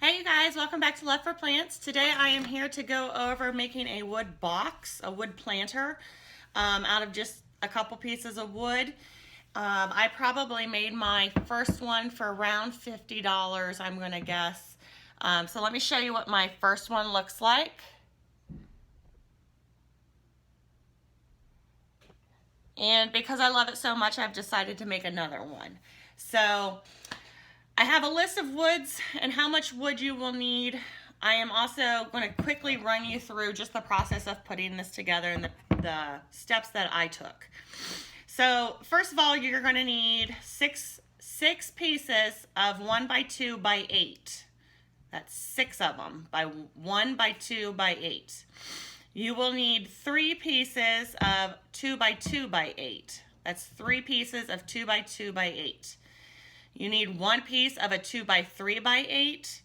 Hey you guys, welcome back to Love for Plants. Today I am here to go over making a wood box, a wood planter, out of just a couple pieces of wood. I probably made my first one for around $50, I'm going to guess. So let me show you what my first one looks like. And because I love it so much, I've decided to make another one. So I have a list of woods and how much wood you will need. I am also going to quickly run you through just the process of putting this together and the steps that I took. So first of all, you're going to need six pieces of 1 by 2 by 8. That's 6 of them by 1 by 2 by 8. You will need 3 pieces of 2 by 2 by 8. That's 3 pieces of 2 by 2 by 8. You need 1 piece of a 2 by 3 by 8.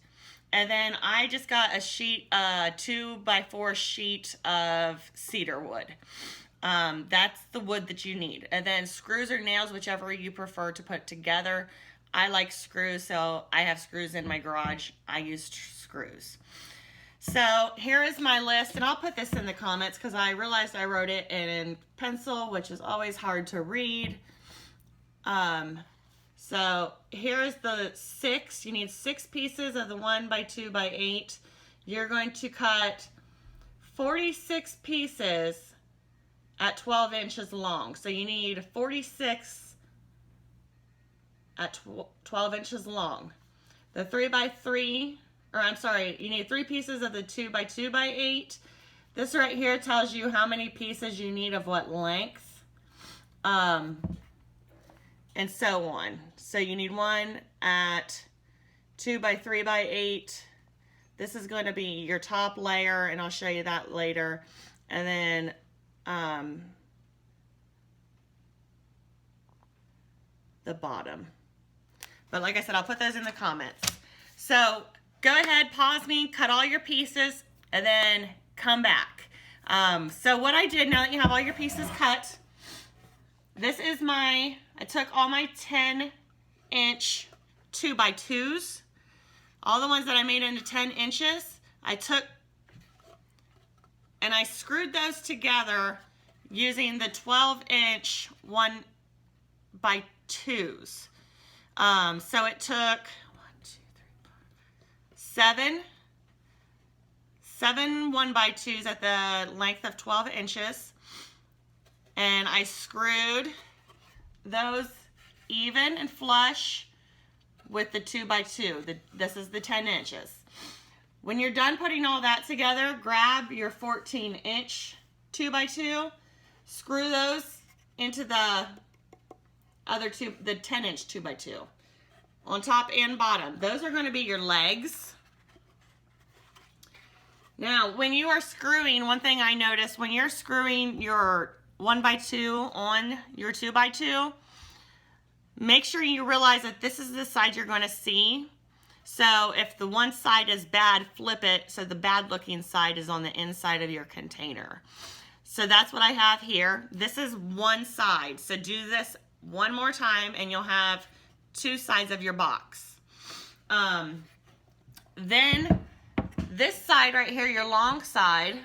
And then I just got a sheet, 2 by 4 sheet of cedar wood. That's the wood that you need. And then screws or nails, whichever you prefer to put together. I like screws, so I have screws in my garage. I use screws. So here is my list, and I'll put this in the comments because I realized I wrote it in pencil, which is always hard to read. So here's the 6. You need 6 pieces of the 1 by 2 by 8. You're going to cut 46 pieces at 12 inches long. So you need 46 at 12 inches long. The 3 by 3, you need 3 pieces of the 2 by 2 by 8. This right here tells you how many pieces you need of what length. And so on. So you need 1 at 2 by 3 by 8. This is going to be your top layer, and I'll show you that later. And then the bottom. But like I said, I'll put those in the comments. So go ahead, pause me, cut all your pieces, and then come back. So what I did, now that you have all your pieces cut, this is I took all my 10-inch 2 by 2s, all the ones that I made into 10 inches, I took and I screwed those together using the 12-inch 1 by 2s. So it took 7 1 by 2s at the length of 12 inches. And I screwed those even and flush with the 2 by 2. This is the 10 inches. When you're done putting all that together, grab your 14-inch 2 by 2, screw those into the other the 10-inch 2 by 2 on top and bottom. Those are going to be your legs. Now, when you are screwing, one thing I noticed, when you're screwing your 1 by 2 on your 2 by 2, make sure you realize that this is the side you're going to see. So if the one side is bad, flip it so the bad looking side is on the inside of your container. So that's what I have here. This is one side. So do this one more time and you'll have 2 sides of your box. Then this side right here, your long side,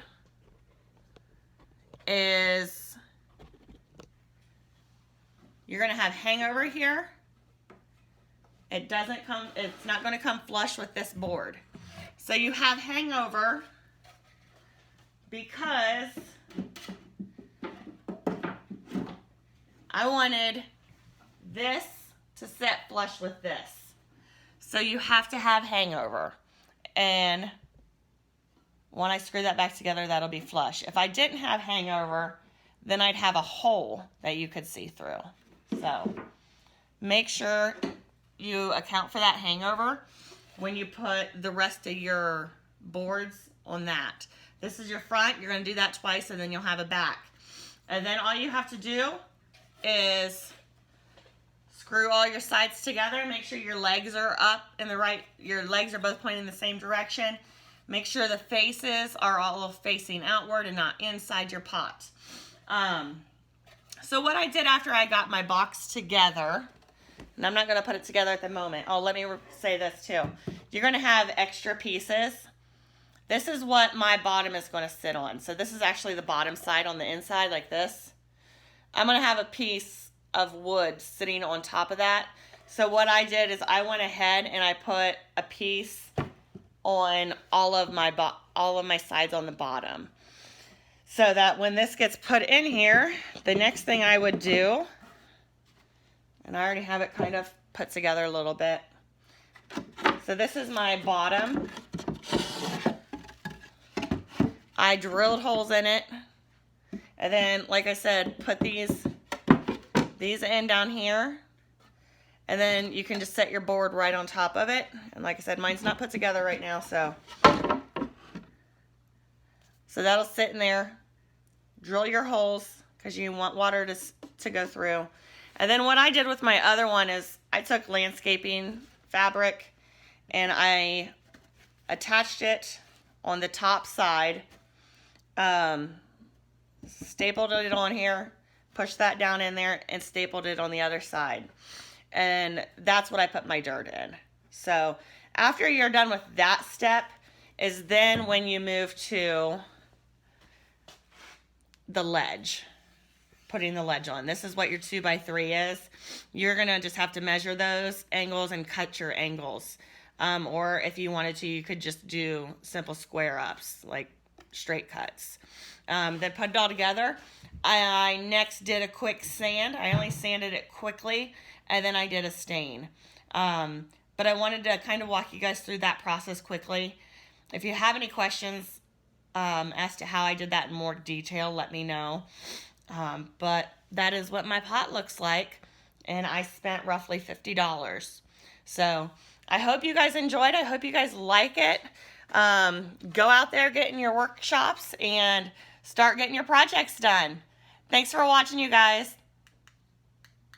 is you're going to have hangover here. It's not going to come flush with this board. So you have hangover because I wanted this to sit flush with this. So you have to have hangover. And when I screw that back together, that'll be flush. If I didn't have hangover, then I'd have a hole that you could see through. So make sure you account for that hangover when you put the rest of your boards on that. This is your front. You're going to do that twice, and then you'll have a back. And then all you have to do is screw all your sides together. Make sure your legs are up in your legs are both pointing in the same direction. Make sure the faces are all facing outward and not inside your pot. So what I did after I got my box together and I'm not going to put it together at the moment. Oh, let me say this too. You're going to have extra pieces. This is what my bottom is going to sit on. So this is actually the bottom side on the inside like this. I'm going to have a piece of wood sitting on top of that. So what I did is I went ahead and I put a piece on all of my sides on the bottom. So that when this gets put in here, the next thing I would do, and I already have it kind of put together a little bit. So this is my bottom. I drilled holes in it. And then, like I said, put these in down here. And then you can just set your board right on top of it. And like I said, mine's not put together right now, so that'll sit in there. Drill your holes because you want water to go through. And then what I did with my other one is I took landscaping fabric and I attached it on the top side, stapled it on here, pushed that down in there, and stapled it on the other side. And that's what I put my dirt in. So after you're done with that step is then when you move to the ledge, putting the ledge on. This is what your 2x3 is. You're going to just have to measure those angles and cut your angles. Or if you wanted to, you could just do simple square ups, like straight cuts. Then put it all together. I next did a quick sand. I only sanded it quickly, and then I did a stain. But I wanted to kind of walk you guys through that process quickly. If you have any questions as to how I did that in more detail, let me know. But that is what my pot looks like, and I spent roughly $50. So I hope you guys enjoyed. I hope you guys like it. Go out there, get in your workshops, and start getting your projects done. Thanks for watching, you guys.